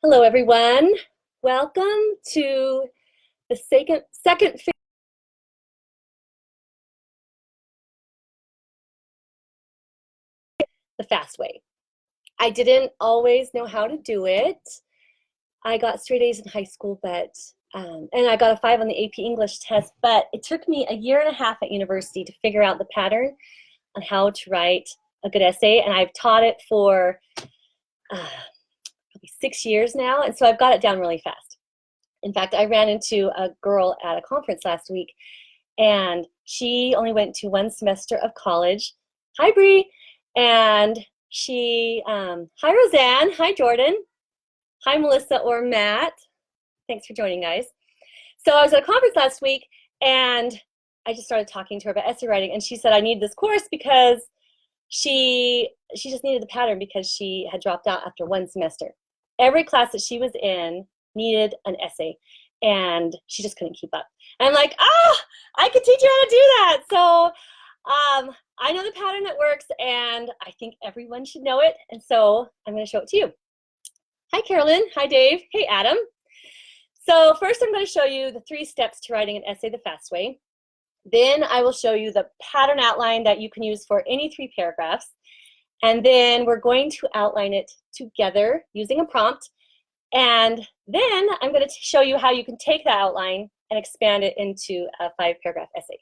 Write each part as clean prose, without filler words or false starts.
Hello, everyone. Welcome to the second the fast way. I didn't always know how to do it. I got straight A's in high school, but and I got a 5 on the AP English test, but it took me a year and a half at university to figure out the pattern on how to write a good essay, and I've taught it for probably 6 years now, and so I've got it down really fast. In fact, I ran into a girl at a conference last week, and she only went to one semester of college. Hi, Bree. And hi, Roseanne. Hi, Jordan. Hi, Melissa or Matt. Thanks for joining, guys. So I was at a conference last week, and I just started talking to her about essay writing, and she said I need this course because she just needed the pattern because she had dropped out after one semester. Every class that she was in needed an essay, and she just couldn't keep up. And I'm like, I could teach you how to do that. So I know the pattern that works, and I think everyone should know it. And so I'm going to show it to you. Hi, Carolyn. Hi, Dave. Hey, Adam. So first I'm going to show you the 3 steps to writing an essay the fast way. Then I will show you the pattern outline that you can use for any 3 paragraphs. And then we're going to outline it together using a prompt. And then I'm going to show you how you can take that outline and expand it into a 5-paragraph essay.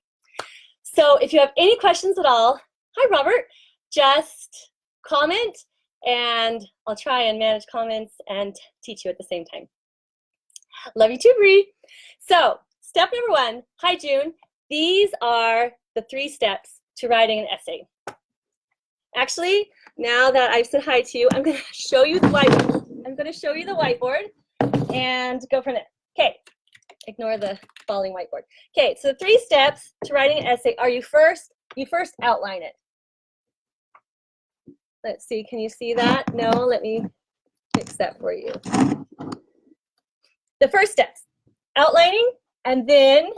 So if you have any questions at all, hi, Robert, just comment, and I'll try and manage comments and teach you at the same time. Love you too, Bree. So step number 1, hi, June. These are the 3 steps to writing an essay. Actually, now that I've said hi to you, I'm going to show you the whiteboard. I'm going to show you the whiteboard and go from there. Okay, ignore the falling whiteboard. Okay, so the 3 steps to writing an essay are you first outline it. Let's see, can you see that? No, let me fix that for you. The first steps, outlining, and then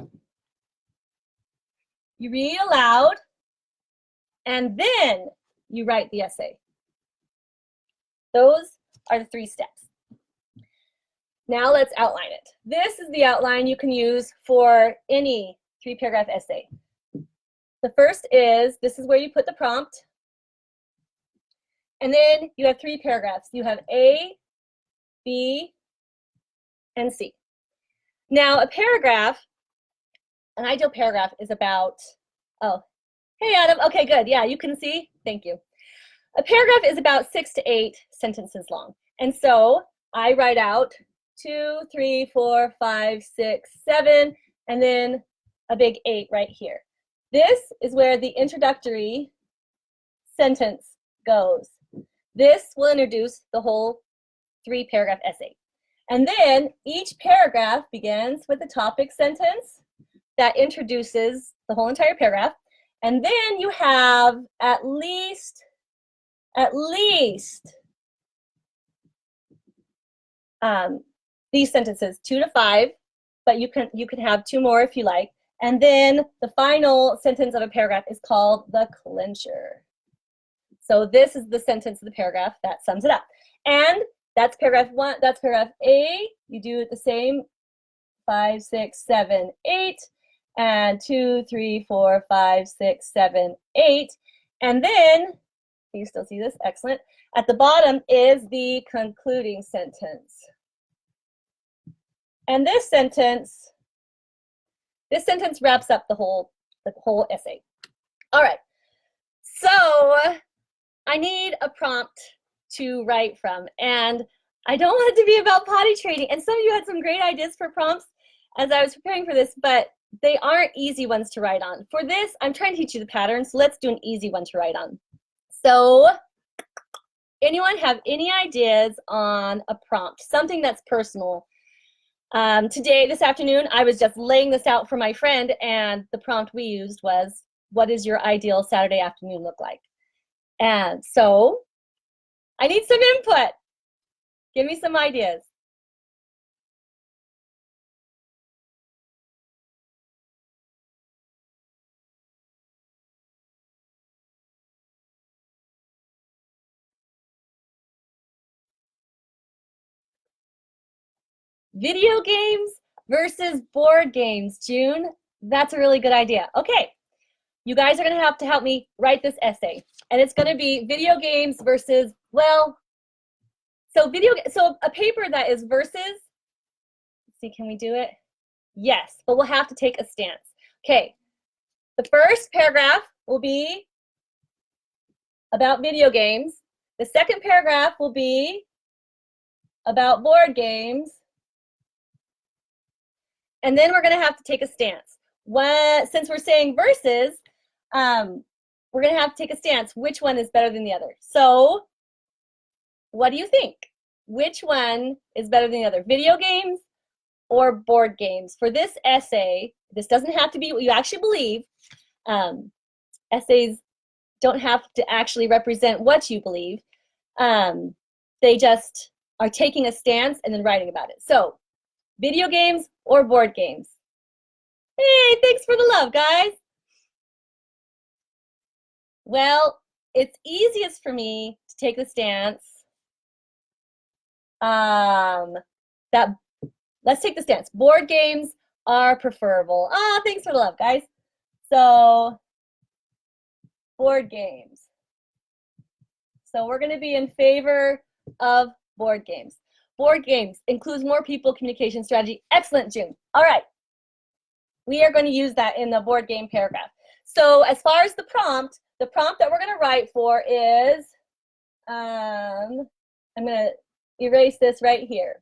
you read aloud, and then you write the essay. Those are the 3 steps. Now let's outline it. This is the outline you can use for any 3-paragraph essay. The first is, this is where you put the prompt. And then you have 3 paragraphs. You have A, B, and C. Now a paragraph, an ideal paragraph is about, oh, hey Adam, okay, good, yeah, you can see, thank you. A paragraph is about 6 to 8 sentences long. And so I write out 2, 3, 4, 5, 6, 7, and then a big 8 right here. This is where the introductory sentence goes. This will introduce the whole 3-paragraph essay. And then each paragraph begins with a topic sentence that introduces the whole entire paragraph. And then you have at least these sentences, 2 to 5, but you can have 2 more if you like. And then the final sentence of a paragraph is called the clincher. So this is the sentence of the paragraph that sums it up. And that's paragraph 1, that's paragraph A. You do it the same, 5, 6, 7, 8, and 2, 3, 4, 5, 6, 7, 8. And then, can you still see this? Excellent. At the bottom is the concluding sentence. And this sentence wraps up the whole essay. All right. So I need a prompt to write from, and I don't want it to be about potty training. And some of you had some great ideas for prompts as I was preparing for this, but they aren't easy ones to write on. For this, I'm trying to teach you the pattern, so let's do an easy one to write on. So anyone have any ideas on a prompt, something that's personal? This afternoon, I was just laying this out for my friend, and the prompt we used was, what does your ideal Saturday afternoon look like? And so I need some input. Give me some ideas. Video games versus board games, June. That's a really good idea. Okay, you guys are going to have to help me write this essay. And it's going to be video games versus, well, so a paper that is versus, let's see, can we do it? Yes, but we'll have to take a stance. Okay, the first paragraph will be about video games. The second paragraph will be about board games. And then we're going to have to take a stance. Since we're saying versus, we're going to have to take a stance. Which one is better than the other? So what do you think? Which one is better than the other? Video games or board games? For this essay, this doesn't have to be what you actually believe. Essays don't have to actually represent what you believe. They just are taking a stance and then writing about it. So, video games or board games? Hey, thanks for the love, guys. Well, it's easiest for me to take the stance let's take the stance. Board games are preferable. Thanks for the love, guys. So, board games. So we're going to be in favor of board games. Board games includes more people, communication strategy. Excellent, June. All right. We are going to use that in the board game paragraph. So as far as the prompt that we're going to write for is, I'm going to erase this right here.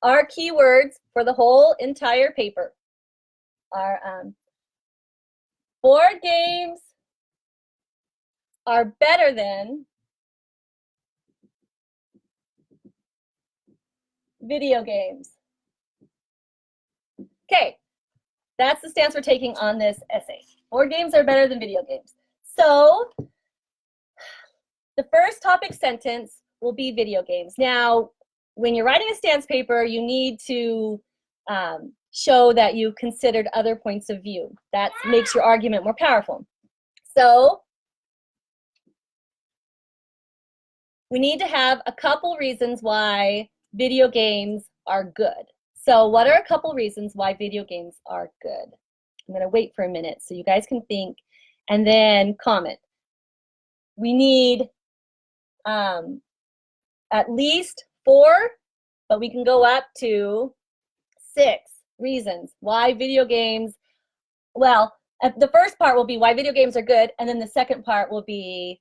Our keywords for the whole entire paper are board games are better than video games. Okay, that's the stance we're taking on this essay. Board games are better than video games. So the first topic sentence will be video games. Now, when you're writing a stance paper, you need to show that you considered other points of view. That makes your argument more powerful. So we need to have a couple reasons why video games are good. So what are a couple reasons why video games are good? I'm going to wait for a minute so you guys can think and then comment. We need at least 4, but we can go up to 6 reasons why video games, well, the first part will be why video games are good, and then the second part will be,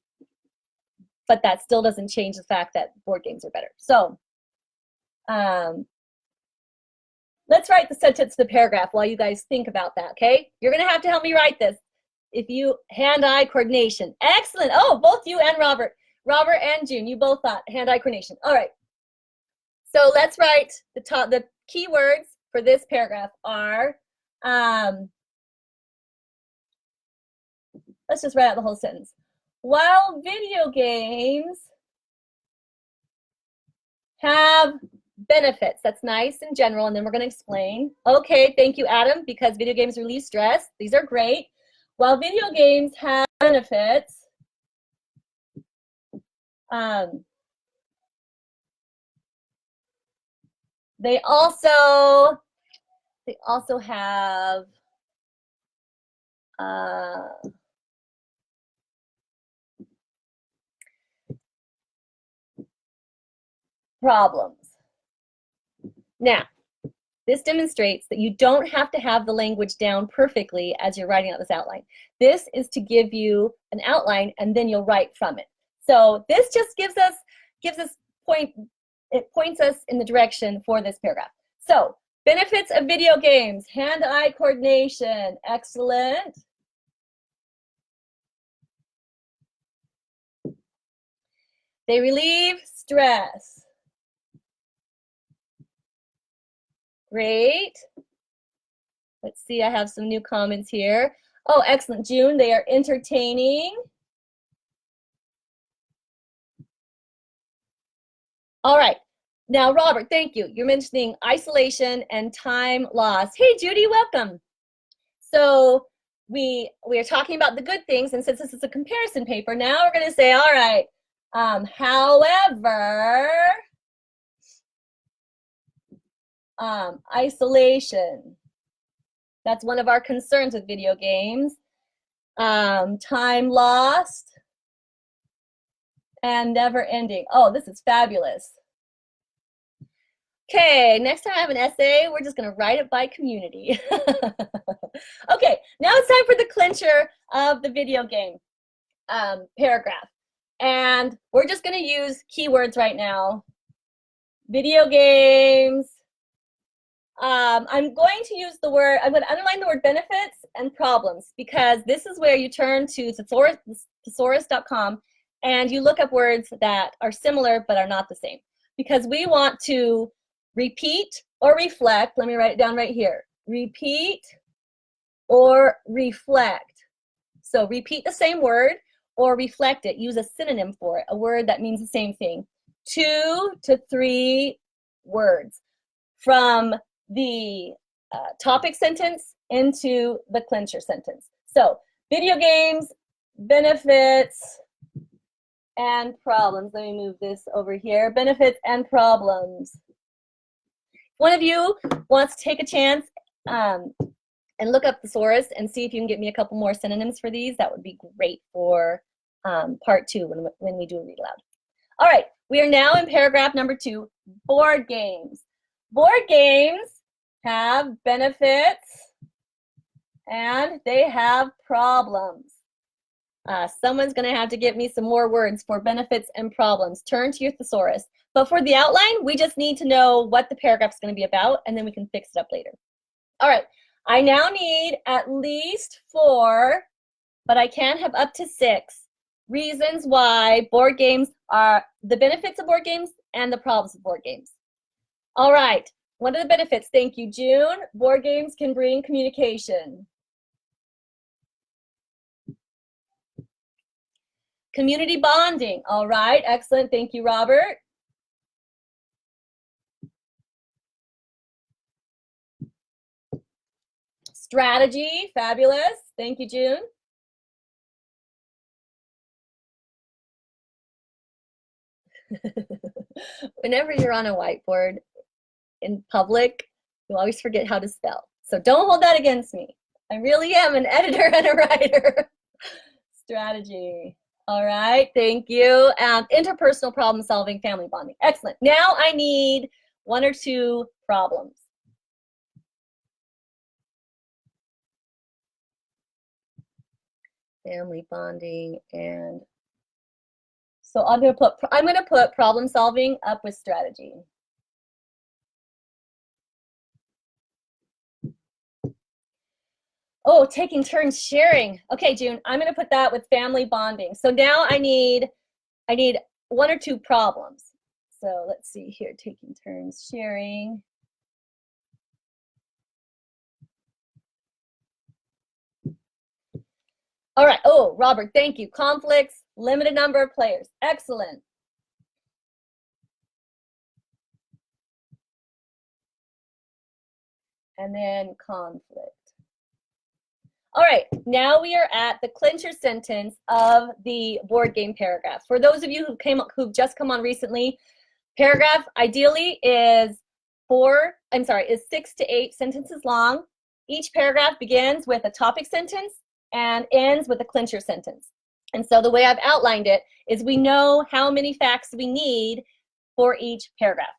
but that still doesn't change the fact that board games are better. So let's write the sentence, the paragraph, while you guys think about that, okay? You're going to have to help me write this. If you, hand-eye coordination. Excellent. Oh, both you and Robert. Robert and June, you both thought hand-eye coordination. All right. So let's write the keywords for this paragraph are, let's just write out the whole sentence. While video games have benefits, that's nice in general, and then we're going to explain. Okay, thank you, Adam, because video games relieve stress. These are great. While video games have benefits, they also have problems. Now, this demonstrates that you don't have to have the language down perfectly as you're writing out this outline. This is to give you an outline and then you'll write from it. So this just it points us in the direction for this paragraph. So, benefits of video games, hand-eye coordination, excellent. They relieve stress. Great. Let's see, I have some new comments here. Oh, excellent, June. They are entertaining. All right. Now, Robert, thank you. You're mentioning isolation and time loss. Hey, Judy, welcome. So we are talking about the good things, and since this is a comparison paper, now we're going to say, all right, however, Isolation. That's one of our concerns with video games. Time lost. And never ending. Oh, this is fabulous. Okay, next time I have an essay, we're just going to write it by community. Okay, now it's time for the clincher of the video game paragraph. And we're just going to use keywords right now. Video games. I'm going to use the word, I'm going to underline the word benefits and problems, because this is where you turn to thesaurus.com and you look up words that are similar but are not the same. Because we want to repeat or reflect. Let me write it down right here. Repeat or reflect. So repeat the same word or reflect it. Use a synonym for it, a word that means the same thing. 2 to 3 words from the topic sentence into the clincher sentence. So video games, benefits, and problems. Let me move this over here. Benefits and problems. One of you wants to take a chance and look up thesaurus and see if you can get me a couple more synonyms for these. That would be great for part 2 when we do read aloud. All right, we are now in paragraph number 2, board games. Board games have benefits and they have problems. Someone's going to have to give me some more words for benefits and problems. Turn to your thesaurus. But for the outline, we just need to know what the paragraph is going to be about, and then we can fix it up later. All right, I now need at least 4, but I can have up to 6 reasons why board games are the benefits of board games and the problems of board games. All right, what are the benefits? Thank you, June. Board games can bring communication. Community bonding. All right, excellent. Thank you, Robert. Strategy, fabulous. Thank you, June. Whenever you're on a whiteboard in public, you always forget how to spell. So don't hold that against me. I really am an editor and a writer. Strategy. All right, thank you. Interpersonal problem solving, family bonding. Excellent. Now I need 1 or 2 problems. Family bonding, and so I'm going to put problem solving up with strategy. Oh, taking turns sharing. Okay, June, I'm going to put that with family bonding. So now I need 1 or 2 problems. So let's see here, taking turns sharing. All right. Oh, Robert, thank you. Conflicts, limited number of players. Excellent. And then conflict. All right, now we are at the clincher sentence of the board game paragraph. For those of you who've just come on recently, paragraph ideally is 6 to 8 sentences long. Each paragraph begins with a topic sentence and ends with a clincher sentence. And so the way I've outlined it is we know how many facts we need for each paragraph.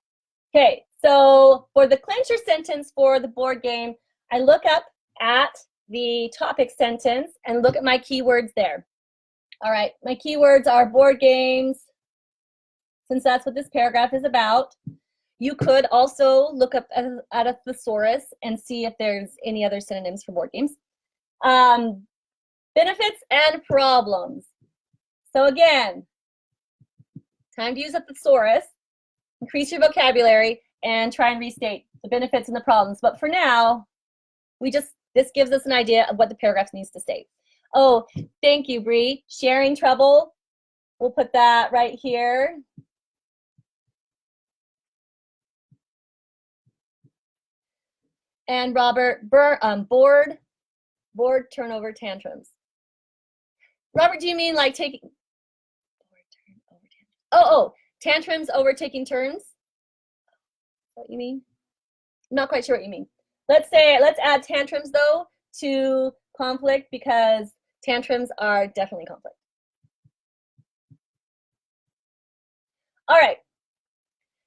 Okay, so for the clincher sentence for the board game, I look up at the topic sentence and look at my keywords there. All right, my keywords are board games, since that's what this paragraph is about. You could also look up at a thesaurus and see if there's any other synonyms for board games. Benefits and problems. So again, time to use a thesaurus, increase your vocabulary, and try and restate the benefits and the problems. But for now, this gives us an idea of what the paragraph needs to say. Oh, thank you, Bree. Sharing trouble. We'll put that right here. And Robert, board turnover tantrums. Robert, do you mean like taking tantrums over taking turns? What you mean? Not quite sure what you mean. Let's add tantrums though to conflict, because tantrums are definitely conflict. All right,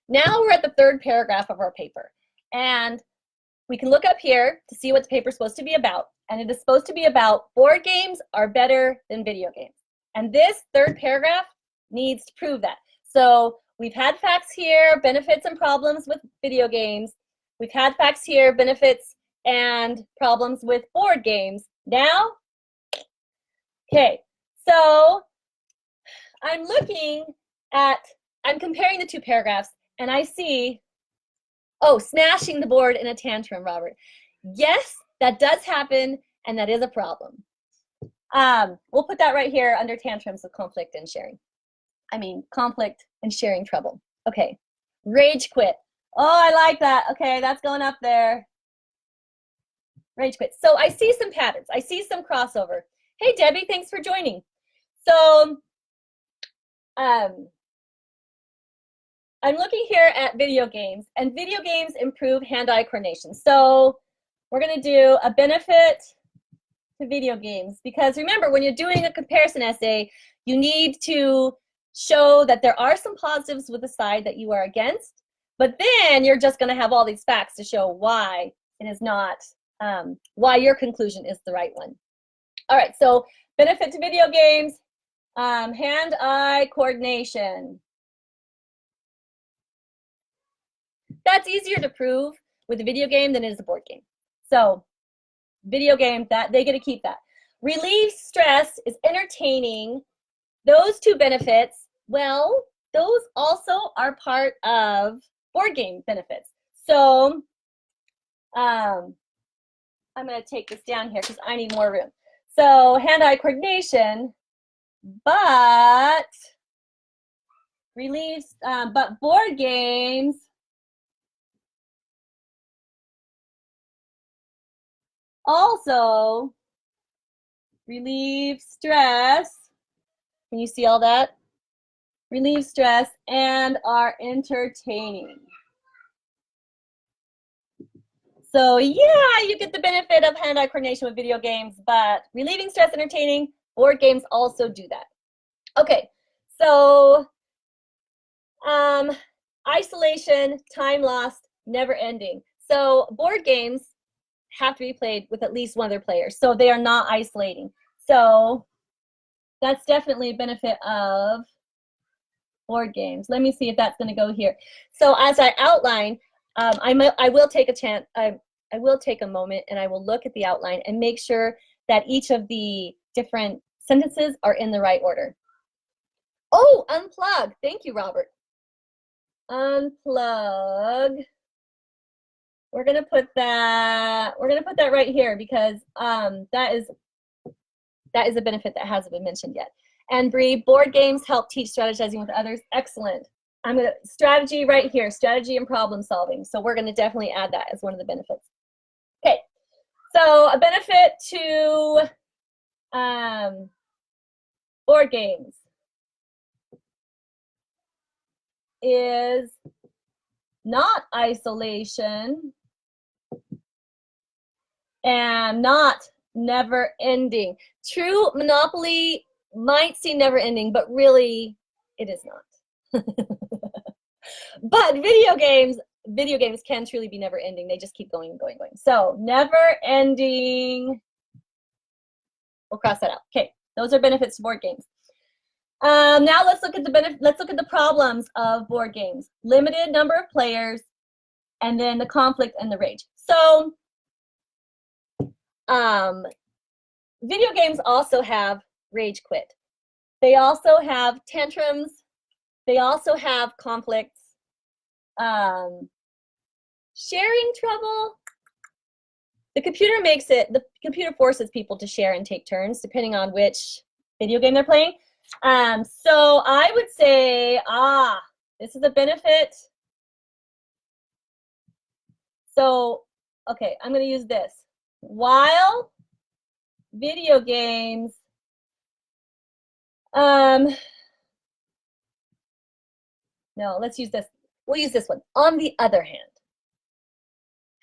now we're at the third paragraph of our paper, and we can look up here to see what the paper is supposed to be about, and it is supposed to be about board games are better than video games. And this third paragraph needs to prove that. So we've had facts here, benefits and problems with video games. We've had facts here, benefits and problems with board games. Now, okay, so I'm comparing the two paragraphs, and I see, oh, smashing the board in a tantrum, Robert. Yes, that does happen, and that is a problem. We'll put that right here under tantrums of conflict and sharing. Conflict and sharing trouble. Okay, rage quit. Oh, I like that. Okay, that's going up there. Rage quit. So I see some patterns. I see some crossover. Hey, Debbie, thanks for joining. So I'm looking here at video games, and video games improve hand-eye coordination. So we're going to do a benefit to video games, because remember, when you're doing a comparison essay, you need to show that there are some positives with the side that you are against, but then you're just going to have all these facts to show why it is not, why your conclusion is the right one. All right, so benefit to video games, hand-eye coordination. That's easier to prove with a video game than it is a board game. So video game, that they get to keep that. Relieve stress is entertaining. Those two benefits, well, those also are part of board game benefits. So I'm going to take this down here because I need more room. So hand-eye coordination, but relieves, but board games also relieve stress. Can you see all that? Relieve stress and are entertaining. So yeah, you get the benefit of hand-eye coordination with video games, but relieving stress, entertaining, board games also do that. Okay, so isolation, time lost, never ending. So board games have to be played with at least one other player, so they are not isolating. So that's definitely a benefit of board games. Let me see if that's going to go here. So as I outline, I will take a moment and I will look at the outline and make sure that each of the different sentences are in the right order. Oh, unplug. Thank you, Robert. Unplug. We're gonna put that right here because that is a benefit that hasn't been mentioned yet. And Bree, board games help teach strategizing with others. Excellent. I'm gonna strategy right here, strategy and problem solving. So we're gonna definitely add that as one of the benefits. Okay, so a benefit to board games is not isolation and not never ending. True, Monopoly might seem never ending, but really it is not. But video games can truly be never ending. They just keep going and going and going. So never ending, we'll cross that out. Okay, those are benefits to board games. Now let's look at the problems of board games. Limited number of players, and then the conflict and the rage. So video games also have rage quit. They also have tantrums. They also have conflicts. Sharing trouble. The computer forces people to share and take turns depending on which video game they're playing. So I would say, this is a benefit. So, okay, I'm going to use this. While video games, no, let's use this. We'll use this one. On the other hand,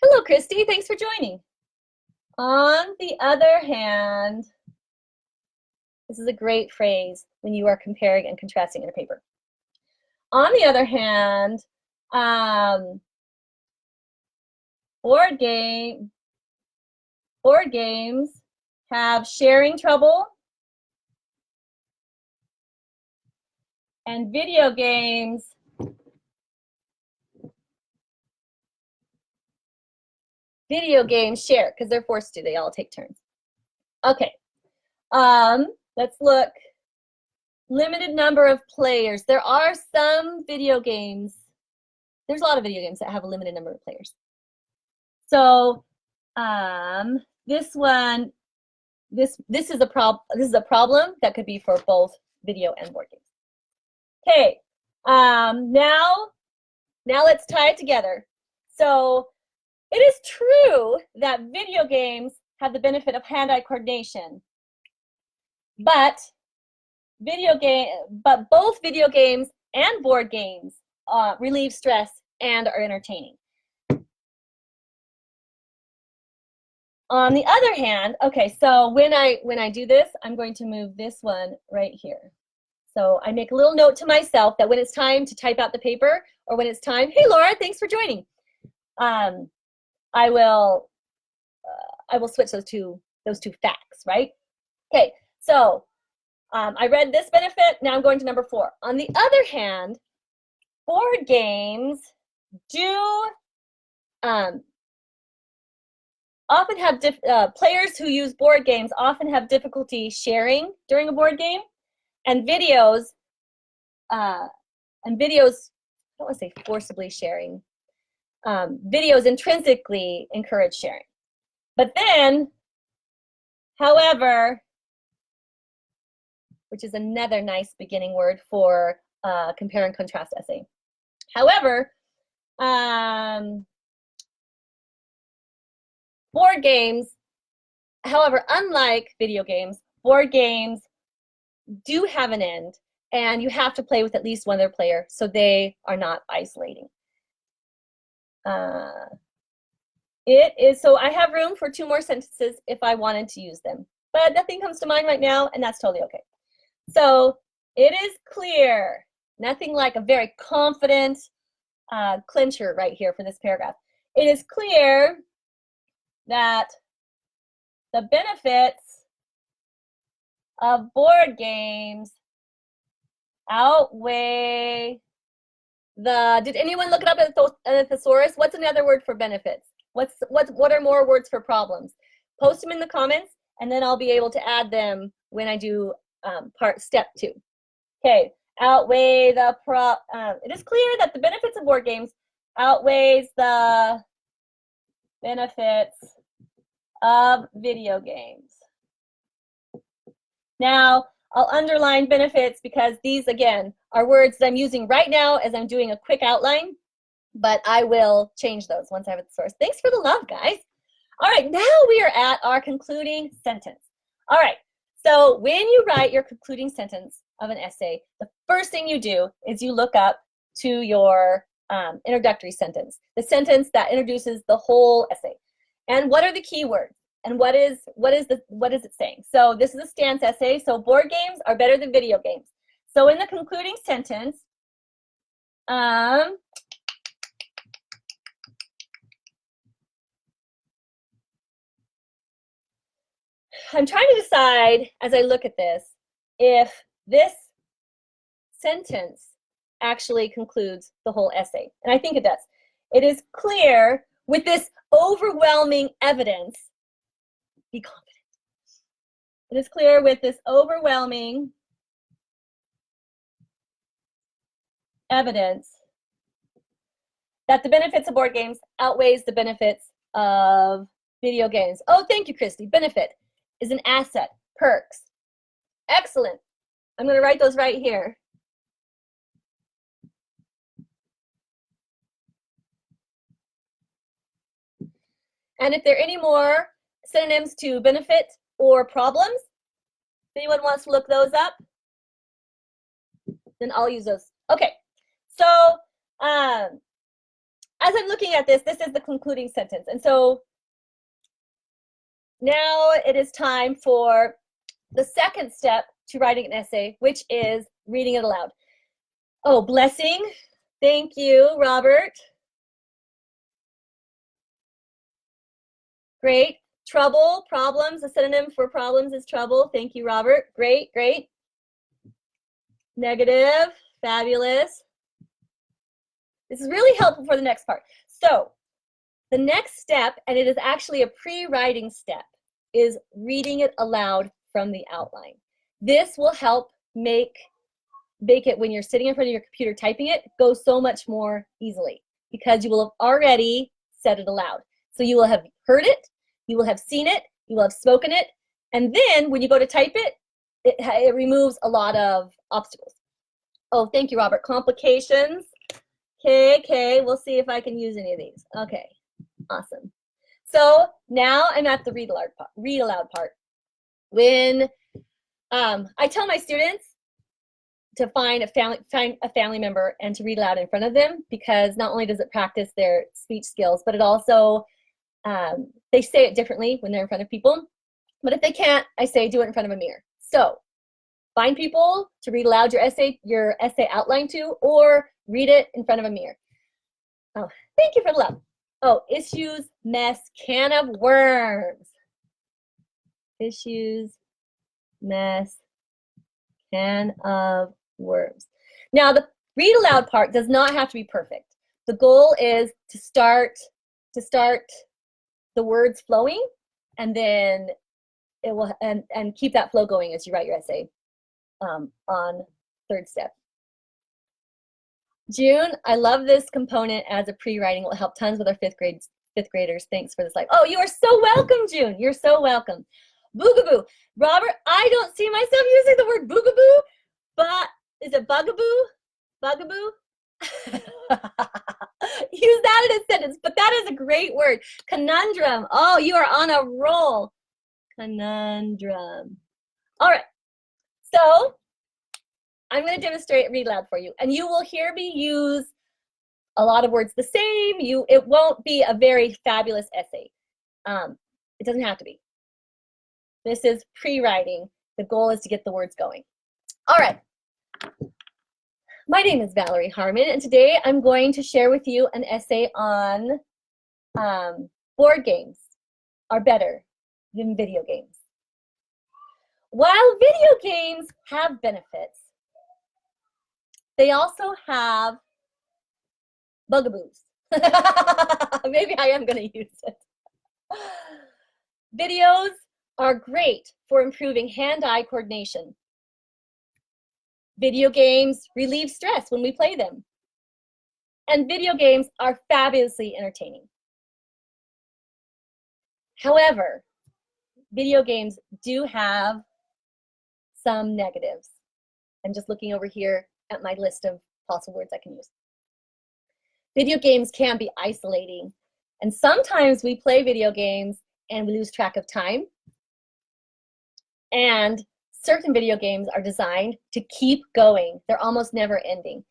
Hello, Christy. Thanks for joining. On the other hand, this is a great phrase when you are comparing and contrasting in a paper. On the other hand, board games have sharing trouble, and video games share because they're forced to. They all take turns. Okay. Let's look. Limited number of players. There are some video games. There's a lot of video games that have a limited number of players. So this one, this is a problem that could be for both video and board games. Okay. Now let's tie it together. So it is true that video games have the benefit of hand-eye coordination, but both video games and board games relieve stress and are entertaining. On the other hand, okay, so when I do this, I'm going to move this one right here. So I make a little note to myself that when it's time to type out the paper, or when it's time, hey Laura, thanks for joining. I will switch those two facts, right? Okay, so I read this benefit. Now I'm going to number 4. On the other hand, board games do often have players who use board games often have difficulty sharing during a board game, and videos. I don't want to say forcibly sharing. Videos intrinsically encourage sharing. But then, however, which is another nice beginning word for compare and contrast essay. However, board games, however, unlike video games, board games do have an end, and you have to play with at least one other player, so they are not isolating. So I have room for 2 more sentences if I wanted to use them, but nothing comes to mind right now, and that's totally okay. So it is clear, nothing like a very confident clincher right here for this paragraph. It is clear that the benefits of board games outweigh did anyone look it up at a thesaurus? What's another word for benefits? What are more words for problems? Post them in the comments, and then I'll be able to add them when I do step 2. Okay, outweigh the it is clear that the benefits of board games outweighs the benefits of video games. Now, I'll underline benefits because these, again, are words that I'm using right now as I'm doing a quick outline, but I will change those once I have a source. Thanks for the love, guys. All right, now we are at our concluding sentence. All right, so when you write your concluding sentence of an essay, the first thing you do is you look up to your introductory sentence, the sentence that introduces the whole essay. And what are the key words? And what is it saying? So this is a stance essay. So board games are better than video games. So in the concluding sentence, I'm trying to decide as I look at this if this sentence actually concludes the whole essay. And I think it does. It is clear with this overwhelming evidence. Be confident. It is clear with this overwhelming evidence that the benefits of board games outweighs the benefits of video games. Oh, thank you, Christy. Benefit is an asset. Perks. Excellent. I'm going to write those right here. And if there are any more synonyms to benefit or problems, if anyone wants to look those up, then I'll use those. Okay, so as I'm looking at this, this is the concluding sentence. And so now it is time for the second step to writing an essay, which is reading it aloud. Oh, blessing. Thank you, Robert. Great. Trouble, problems, a synonym for problems is trouble. Thank you, Robert. Great, great. Negative, fabulous. This is really helpful for the next part. So the next step, and it is actually a pre-writing step, is reading it aloud from the outline. This will help make it, when you're sitting in front of your computer typing it, go so much more easily because you will have already said it aloud. So you will have heard it, you will have seen it, you will have spoken it, and then when you go to type it, it removes a lot of obstacles. Oh, thank you, Robert. Complications. Okay, we'll see if I can use any of these. Okay, awesome. So now I'm at the read aloud part. When I tell my students to find a family member and to read aloud in front of them, because not only does it practice their speech skills, but it also, they say it differently when they're in front of people. But if they can't, I say do it in front of a mirror. So find people to read aloud your essay outline to, or read it in front of a mirror. Oh, thank you for the love. Oh, issues, mess, can of worms. Issues, mess, can of worms. Now, the read aloud part does not have to be perfect. The goal is to start the words flowing, and then it will and keep that flow going as you write your essay on third step. June, I love this component as a pre-writing. It will help tons with our fifth graders. Thanks for this live. Oh, you are so welcome, June. You're so welcome. Boogaboo. Robert, I don't see myself using the word boogaboo, but is it bugaboo? Bugaboo? Use that in a sentence, but that is a great word. Conundrum. Oh, you are on a roll. Conundrum. All right. So I'm going to demonstrate read aloud for you, and you will hear me use a lot of words the same. It won't be a very fabulous essay. It doesn't have to be. This is pre-writing. The goal is to get the words going. All right. My name is Valerie Harmon, and today I'm going to share with you an essay on board games are better than video games. While video games have benefits, they also have bugaboos. Maybe I am going to use it. Videos are great for improving hand-eye coordination. Video games relieve stress when we play them. And video games are fabulously entertaining. However, video games do have some negatives. I'm just looking over here at my list of possible words I can use. Video games can be isolating, and sometimes we play video games and we lose track of time. And certain video games are designed to keep going. They're almost never ending.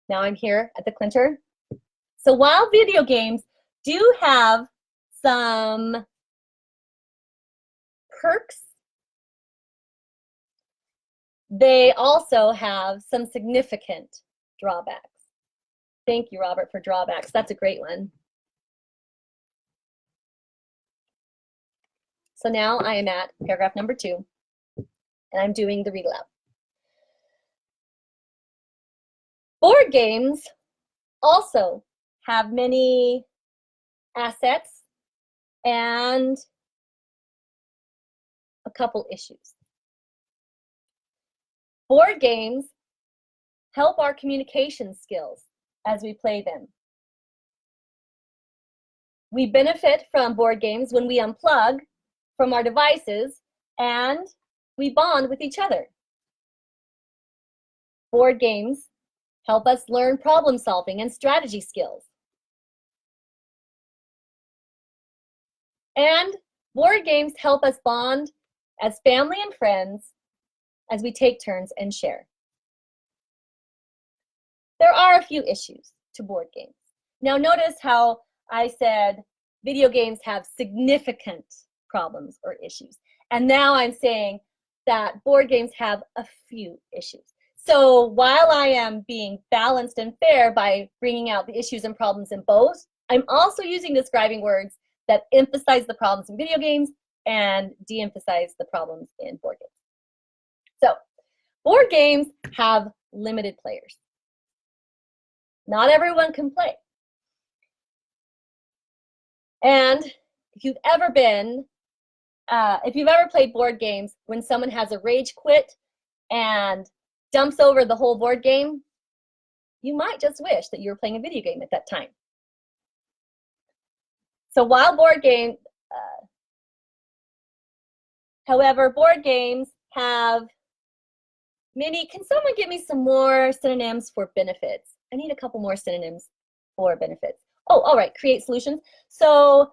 Now I'm here at the clincher. So while video games do have some perks, they also have some significant drawbacks. Thank you, Robert, for drawbacks. That's a great one. So now I am at paragraph number 2, and I'm doing the read aloud. Board games also have many assets and a couple issues. Board games help our communication skills as we play them. We benefit from board games when we unplug from our devices and we bond with each other. Board games help us learn problem solving and strategy skills. And board games help us bond as family and friends as we take turns and share. There are a few issues. to board games. Now notice how I said video games have significant problems or issues. And now I'm saying that board games have a few issues. So while I am being balanced and fair by bringing out the issues and problems in both, I'm also using describing words that emphasize the problems in video games and de-emphasize the problems in board games. So board games have limited players. Not everyone can play. And if you've ever played board games when someone has a rage quit and dumps over the whole board game, you might just wish that you were playing a video game at that time. So while board games, however, board games have many. Can someone give me some more synonyms for benefits? I need a couple more synonyms for benefits. Oh, all right, create solutions. So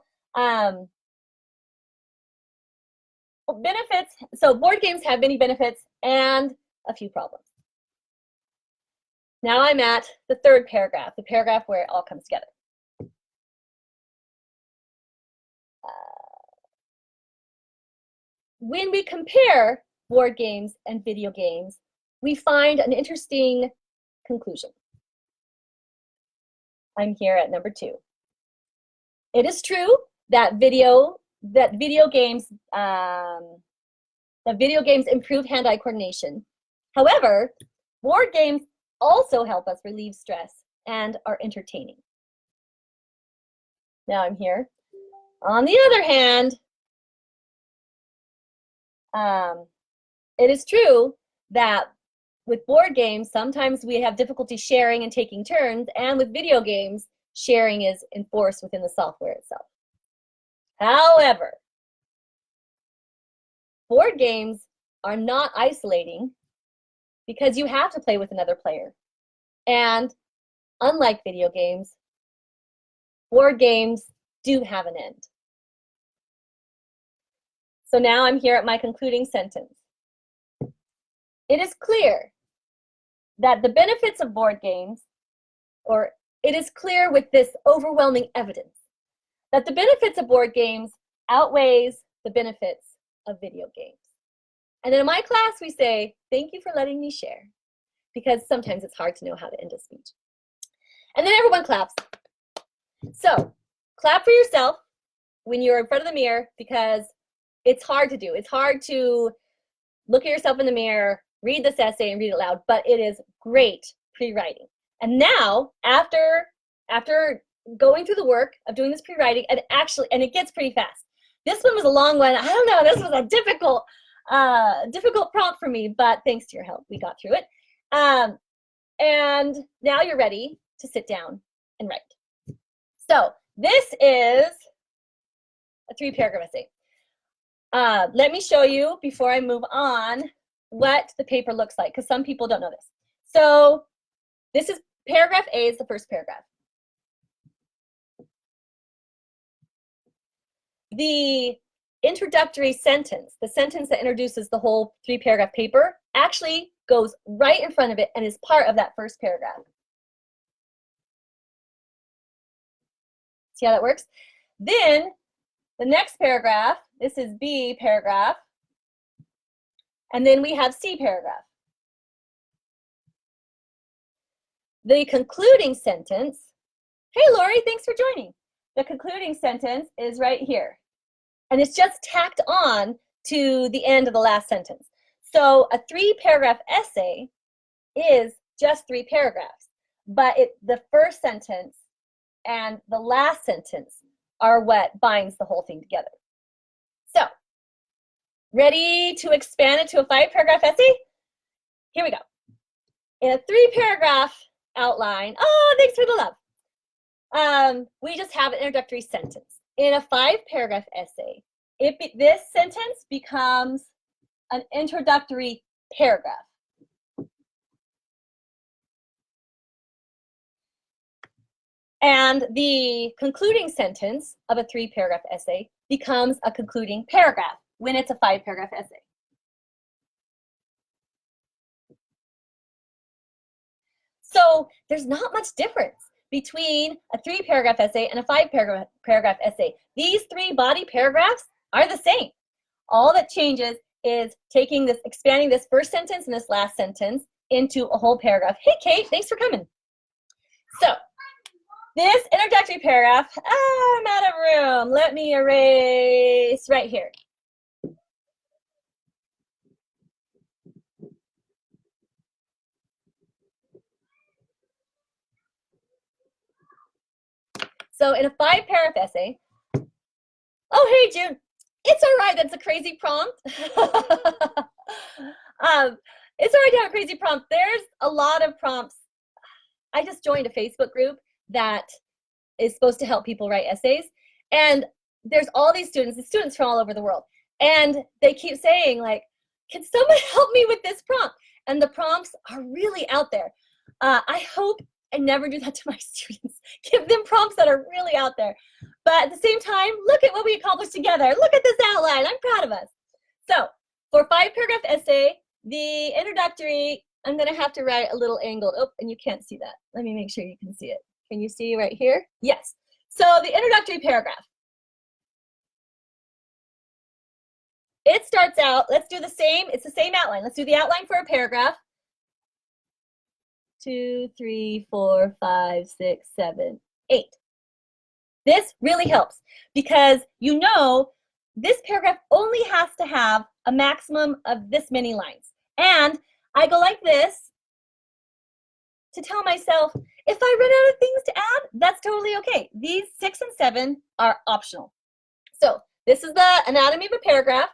benefits, so board games have many benefits and a few problems. Now I'm at the third paragraph, the paragraph where it all comes together. When we compare board games and video games, we find an interesting conclusion. I'm here at number 2. It is true that video games improve hand-eye coordination. However, board games also help us relieve stress and are entertaining. Now I'm here. On the other hand, it is true that with board games, sometimes we have difficulty sharing and taking turns, and with video games, sharing is enforced within the software itself. However, board games are not isolating because you have to play with another player. And unlike video games, board games do have an end. So now I'm here at my concluding sentence. It is clear that the benefits of board games, or it is clear with this overwhelming evidence, that the benefits of board games outweighs the benefits of video games. And then in my class, we say, thank you for letting me share, because sometimes it's hard to know how to end a speech. And then everyone claps. So clap for yourself when you're in front of the mirror, because it's hard to do. It's hard to look at yourself in the mirror, read this essay and read it loud, but it is great pre-writing. And now, after going through the work of doing this pre-writing, and it gets pretty fast. This one was a long one. I don't know, this was a difficult prompt for me, but thanks to your help, we got through it. And now you're ready to sit down and write. So this is a 3-paragraph essay. Let me show you, before I move on, what the paper looks like, because some people don't know this. So this is paragraph A, is the first paragraph. The introductory sentence, the sentence that introduces the whole 3-paragraph paper, actually goes right in front of it and is part of that first paragraph. See how that works? Then the next paragraph, this is B paragraph, and then we have C paragraph. The concluding sentence, hey Lori, thanks for joining. The concluding sentence is right here. And it's just tacked on to the end of the last sentence. So a 3-paragraph essay is just 3 paragraphs, but the first sentence and the last sentence are what binds the whole thing together. So, ready to expand it to a 5-paragraph essay? Here we go. In a 3-paragraph outline, oh, thanks for the love. We just have an introductory sentence. In a 5-paragraph essay, this sentence becomes an introductory paragraph. And the concluding sentence of a 3-paragraph essay becomes a concluding paragraph when it's a 5-paragraph essay. So there's not much difference between a 3-paragraph essay and a 5-paragraph essay. These 3 body paragraphs are the same. All that changes is taking this, expanding this first sentence and this last sentence into a whole paragraph. Hey, Kate, thanks for coming. So this introductory paragraph, I'm out of room. Let me erase right here. So in a 5-paragraph essay, oh, hey, June. It's all right. That's a crazy prompt. It's all right to have a crazy prompt. There's a lot of prompts. I just joined a Facebook group that is supposed to help people write essays. And there's all these students from all over the world. And they keep saying, like, can someone help me with this prompt? And the prompts are really out there. I hope I never do that to my students. Give them prompts that are really out there. But at the same time, look at what we accomplished together. Look at this outline. I'm proud of us. So for a 5-paragraph essay, the introductory, I'm going to have to write a little angled. Oh, and you can't see that. Let me make sure you can see it. Can you see right here? Yes. So the introductory paragraph. It starts out, let's do the same. It's the same outline. Let's do the outline for a paragraph. 2, 3, 4, 5, 6, 7, 8. This really helps because you know this paragraph only has to have a maximum of this many lines. And I go like this to tell myself, if I run out of things to add, that's totally okay. These 6 and 7 are optional. So this is the anatomy of a paragraph,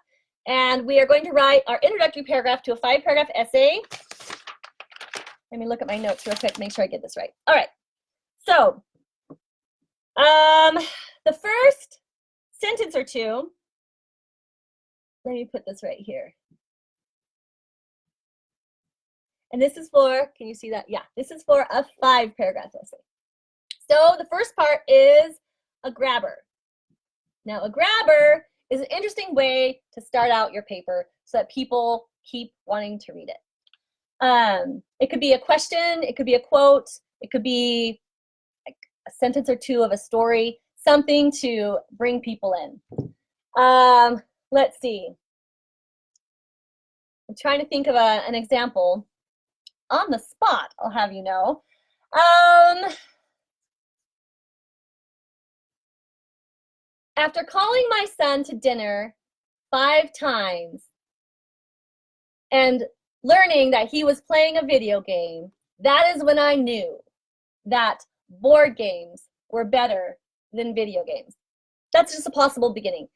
and we are going to write our introductory paragraph to a 5-paragraph essay. Let me look at my notes real quick, make sure I get this right. All right, so the first sentence or two, let me put this right here. And this is for, can you see that? Yeah, this is for a 5-paragraph essay. So the first part is a grabber. Now a grabber is an interesting way to start out your paper so that people keep wanting to read it. It could be a question, it could be a quote, it could be like a sentence or two of a story, something to bring people in. Let's see. I'm trying to think of an example. On the spot, I'll have you know. After calling my son to dinner 5 times and learning that he was playing a video game, that is when I knew that board games were better than video games. That's just a possible beginning.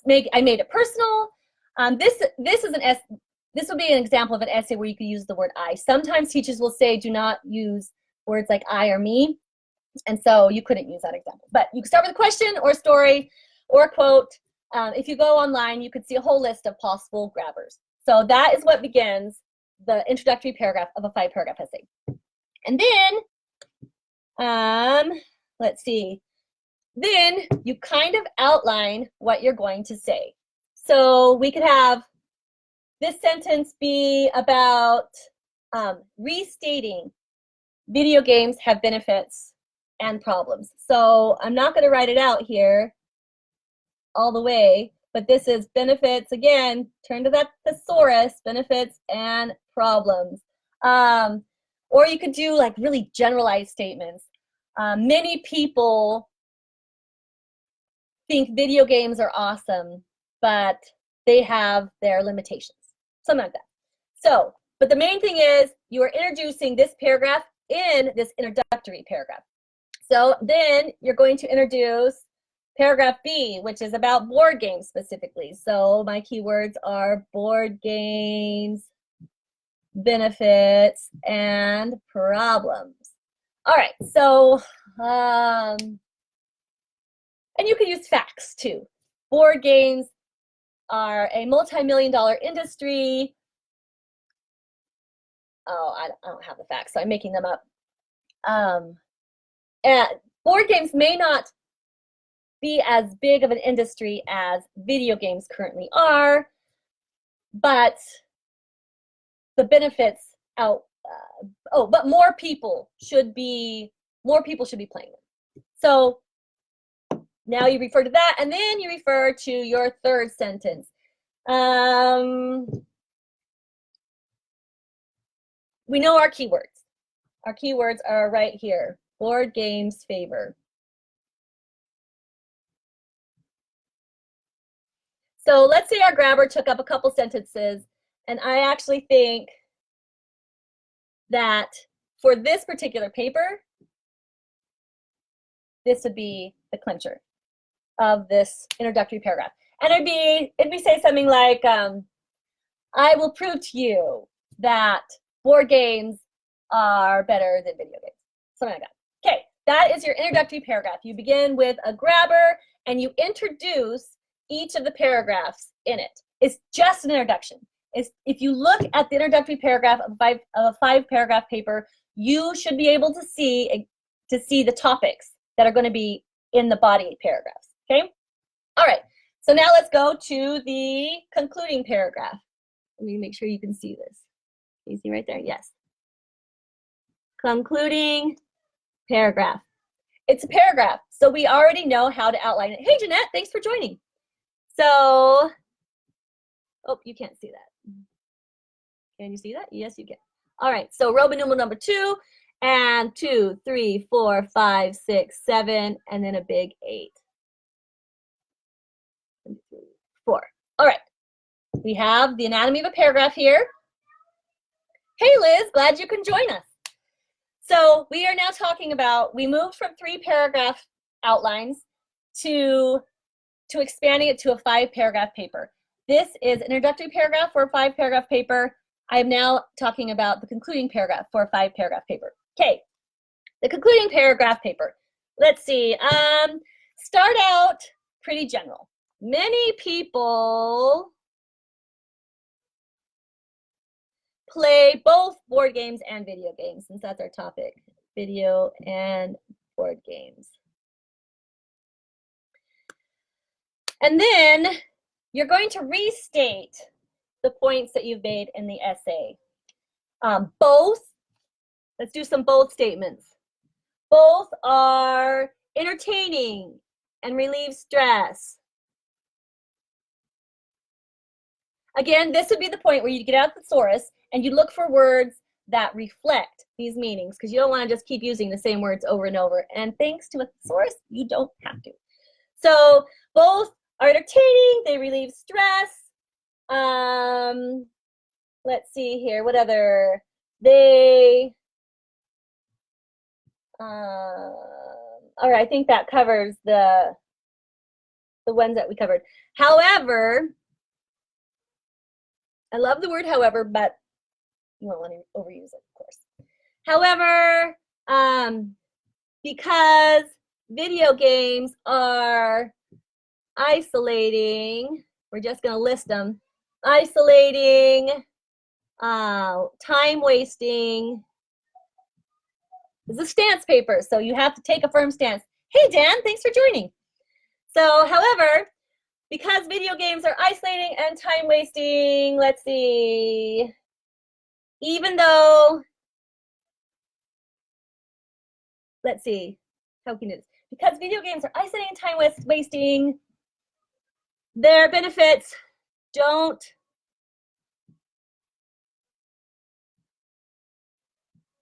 I made it personal. This would be an example of an essay where you could use the word I. Sometimes teachers will say do not use words like I or me, and so you couldn't use that example. But you can start with a question or a story or a quote. If you go online, you could see a whole list of possible grabbers. So that is what begins the introductory paragraph of a 5-paragraph essay. And then, let's see, then you kind of outline what you're going to say. So we could have this sentence be about restating video games have benefits and problems. So I'm not going to write it out here all the way, but this is benefits, again, turn to that thesaurus, benefits and problems. Or you could do like really generalized statements. Many people think video games are awesome, but they have their limitations. Something like that. So, but the main thing is you are introducing this paragraph in this introductory paragraph. So then you're going to introduce paragraph B, which is about board games specifically. So my keywords are board games, benefits, and problems. All right, so, and you can use facts too. Board games are a multi-million-dollar industry. Oh, I don't have the facts, so I'm making them up. And board games may not be as big of an industry as video games currently are, but the benefits but more people should be more people should be playing them. So now you refer to that, and then you refer to your third sentence. We know our keywords. Our keywords are right here. Board games favor. So let's say our grabber took up a couple sentences, and I actually think that for this particular paper, this would be the clincher of this introductory paragraph. And it'd be say something like, I will prove to you that board games are better than video games. Something like that. Okay, that is your introductory paragraph. You begin with a grabber and you introduce each of the paragraphs in it. It's just an introduction. If you look at the introductory paragraph of a 5-paragraph paper, you should be able to see the topics that are going to be in the body paragraphs. Okay? All right. So now let's go to the concluding paragraph. Let me make sure you can see this. Can you see right there? Yes. Concluding paragraph. It's a paragraph, so we already know how to outline it. Hey, Jeanette, thanks for joining. So, oh, you can't see that. Can you see that? Yes, you can. All right, so Roman numeral number 2, and 2, 3, 4, 5, 6, 7, and then a big 8. 1, 2, 3, 4. All right, we have the anatomy of a paragraph here. Hey, Liz, glad you can join us. So we are now talking about, we moved from 3-paragraph outlines to expanding it to a 5-paragraph paper. This is an introductory paragraph for a 5-paragraph paper. I am now talking about the concluding paragraph for a 5-paragraph paper. Okay, the concluding paragraph paper. Let's see, start out pretty general. Many people play both board games and video games, since that's our topic, video and board games. And then you're going to restate the points that you've made in the essay. Both, let's do some both statements. Both are entertaining and relieve stress. Again, this would be the point where you get out the thesaurus and you look for words that reflect these meanings, because you don't want to just keep using the same words over and over. And thanks to a thesaurus, you don't have to. So both are entertaining, they relieve stress. Let's see here, what other? They, all right, I think that covers the ones that we covered. However, I love the word however, but you won't want to overuse it, of course. However, because video games are isolating, we're just going to list them, isolating, time wasting. It's a stance paper, so you have to take a firm stance. Hey, Dan, thanks for joining. So, however, because video games are isolating and time wasting, let's see, even though, let's see, how can you do this? Because video games are isolating and time wasting, their benefits don't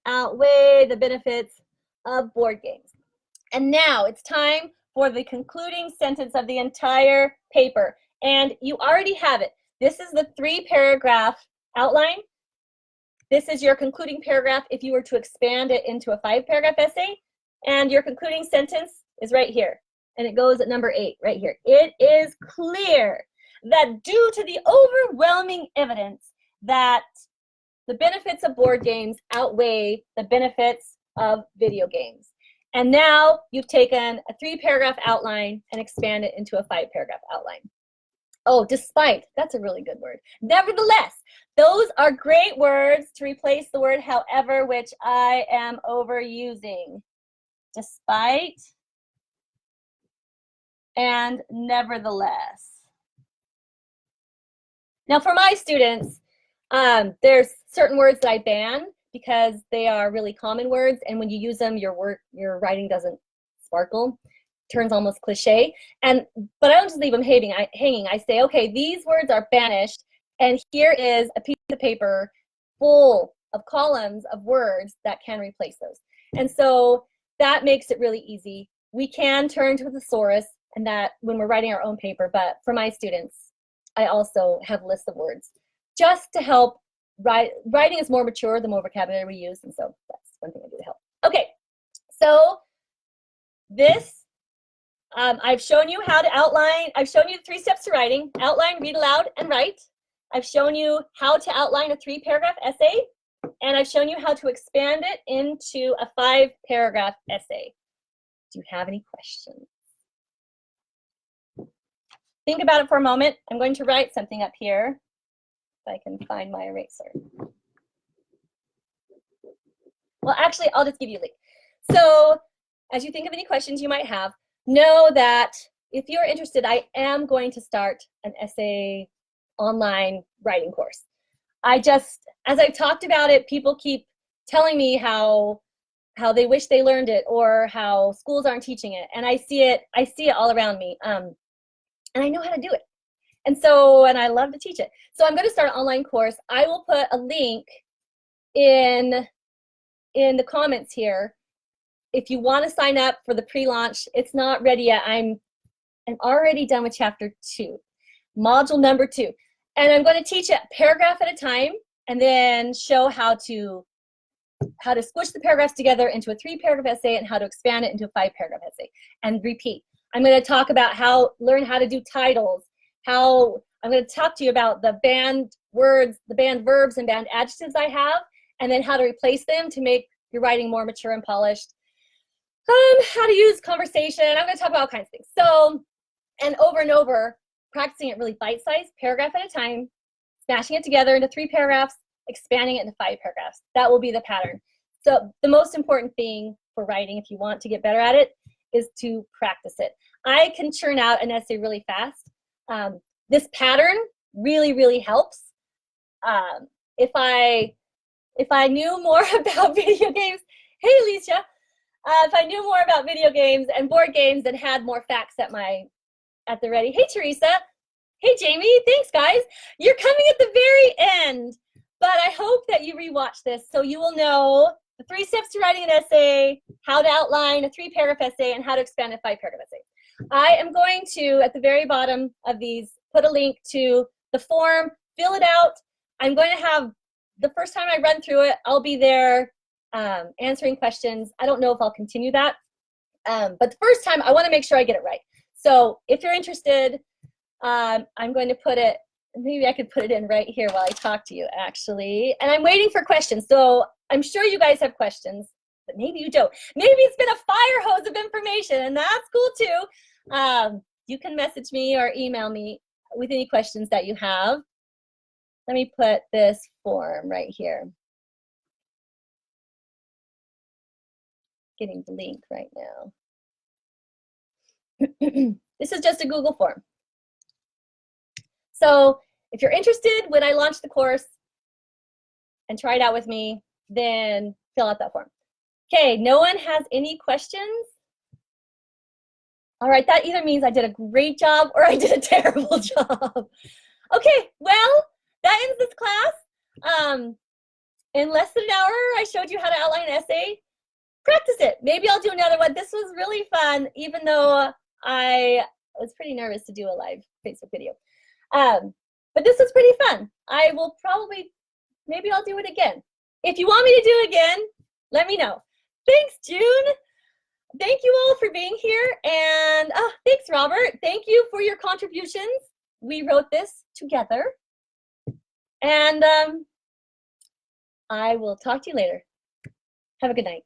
outweigh the benefits of board games. And now it's time for the concluding sentence of the entire paper. And you already have it. This is the 3-paragraph outline. This is your concluding paragraph if you were to expand it into a 5-paragraph essay. And your concluding sentence is right here. And it goes at number 8, right here. It is clear that due to the overwhelming evidence that the benefits of board games outweigh the benefits of video games. And now you've taken a 3-paragraph outline and expand it into a 5-paragraph outline. Oh, despite, that's a really good word. Nevertheless, those are great words to replace the word however, which I am overusing. Despite and nevertheless. Now for my students, there's certain words that I ban because they are really common words, and when you use them, your writing doesn't sparkle, turns almost cliche. But I don't just leave them hanging. I say, okay, these words are banished, and here is a piece of paper full of columns of words that can replace those. And so that makes it really easy. We can turn to a thesaurus, and that when we're writing our own paper, but for my students, I also have lists of words just to help. Writing is more mature the more vocabulary we use, and so that's one thing I do to help. Okay, so this, I've shown you how to outline. I've shown you the 3 steps to writing: outline, read aloud, and write. I've shown you how to outline a 3-paragraph essay, and I've shown you how to expand it into a 5-paragraph essay. Do you have any questions? Think about it for a moment. I'm going to write something up here, if I can find my eraser. Well, actually, I'll just give you a link. So as you think of any questions you might have, know that if you're interested, I am going to start an essay online writing course. As I've talked about it, people keep telling me how they wish they learned it, or how schools aren't teaching it. And I see it all around me. And I know how to do it. And I love to teach it. So I'm going to start an online course. I will put a link in the comments here. If you want to sign up for the pre-launch, it's not ready yet. I'm already done with chapter 2, module number 2. And I'm going to teach it paragraph at a time, and then show how to squish the paragraphs together into a 3-paragraph essay, and how to expand it into a 5-paragraph essay, and repeat. I'm going to talk about learn how to do titles. I'm going to talk to you about the banned words, the banned verbs and banned adjectives I have, and then how to replace them to make your writing more mature and polished. How to use conversation. I'm going to talk about all kinds of things. So, and over, practicing it really bite-sized, paragraph at a time, smashing it together into 3 paragraphs, expanding it into 5 paragraphs. That will be the pattern. So the most important thing for writing, if you want to get better at it, is to practice it. I can churn out an essay really fast. This pattern really, really helps. If I knew more about video games, hey Alicia, if I knew more about video games and board games and had more facts at the ready. Hey Teresa, hey Jamie, thanks guys. You're coming at the very end, but I hope that you rewatch this so you will know the 3 steps to writing an essay, how to outline a 3-paragraph essay, and how to expand a 5-paragraph essay. I am going to, at the very bottom of these, put a link to the form, fill it out. I'm going to have, the first time I run through it, I'll be there answering questions. I don't know if I'll continue that, but the first time I want to make sure I get it right. So if you're interested, I'm going to put it, maybe I could put it in right here while I talk to you actually. And I'm waiting for questions. So I'm sure you guys have questions, but maybe you don't. Maybe it's been a fire hose of information, and that's cool too. You can message me or email me with any questions that you have. Let me put this form right here. Getting the link right now. This is just a Google form. So if you're interested when I launch the course and try it out with me, then fill out that form. Okay, no one has any questions? All right, that either means I did a great job or I did a terrible job. Okay, well, that ends this class. In less than an hour, I showed you how to outline an essay. Practice it. Maybe I'll do another one. This was really fun, even though I was pretty nervous to do a live Facebook video. But this was pretty fun. I will probably, maybe I'll do it again. If you want me to do it again, let me know. Thanks, June. Thank you all for being here. And thanks, Robert. Thank you for your contributions. We wrote this together. And I will talk to you later. Have a good night.